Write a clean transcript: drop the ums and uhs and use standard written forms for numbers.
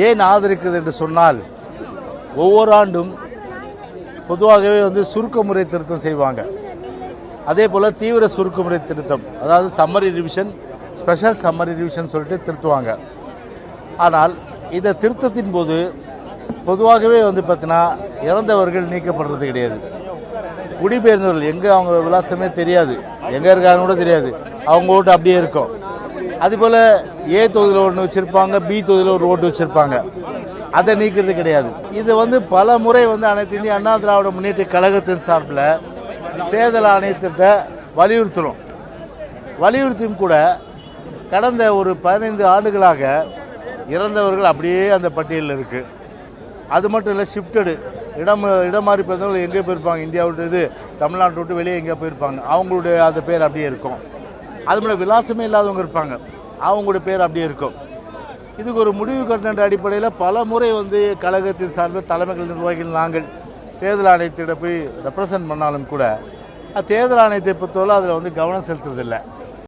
ஏன் ஆதரிக்கிறது என்று சொன்னால், ஒவ்வொரு ஆண்டும் பொதுவாகவே சுருக்க முறை திருத்தம் செய்வாங்க. அதே போல் தீவிர சுருக்க முறை திருத்தம், அதாவது summary revision, special summary revision சொல்லிட்டு திருத்துவாங்க. ஆனால் இந்த திருத்தத்தின் போது பொதுவாகவே பார்த்தீங்கன்னா இறந்தவர்கள் நீக்கப்படுறது கிடையாது. குடிபெயர்ந்தவர்கள் எங்கே அவங்க விலாசமே தெரியாது, எங்கே இருக்காங்க கூட தெரியாது, அவங்க ஓட்டு அப்படியே இருக்கும். அதுபோல் ஏ தொகுதியில் ஒன்று வச்சுருப்பாங்க, பி தொகுதியில் ஒரு ஓட்டு வச்சுருப்பாங்க, அதை நீக்கிறது கிடையாது. இது பல முறை அனைத்து இந்திய அண்ணா திராவிட முன்னேற்ற கழகத்தின் சார்பில் தேர்தல் ஆணையத்திட்ட வலியுறுத்தியும் கூட கடந்த ஒரு 15 ஆண்டுகளாக இறந்தவர்கள் அப்படியே அந்த பட்டியலில் இருக்குது. அது மட்டும் இல்லை, ஷிஃப்டடு இடம் மாறி பிறந்தவங்க எங்கே போயிருப்பாங்க, இந்தியா விட்டு இது தமிழ்நாட்டை விட்டு வெளியே எங்கே போயிருப்பாங்க, அவங்களுடைய அந்த பேர் அப்படியே இருக்கும். அதுபோல் விலாசமே இல்லாதவங்க இருப்பாங்க, அவங்களுடைய பேர் அப்படியே இருக்கும். இதுக்கு ஒரு முடிவு கட்டின அடிப்படையில் பல முறை கழகத்தின் சார்பில் தலைமைகள் நிர்வாகிகள் நாங்கள் தேர்தல் ஆணையத்திட போய் ரெப்ரசன்ட் பண்ணாலும் கூட தேர்தல் ஆணையத்தை பொறுத்தவரை அதில் கவனம் செலுத்துறதில்லை.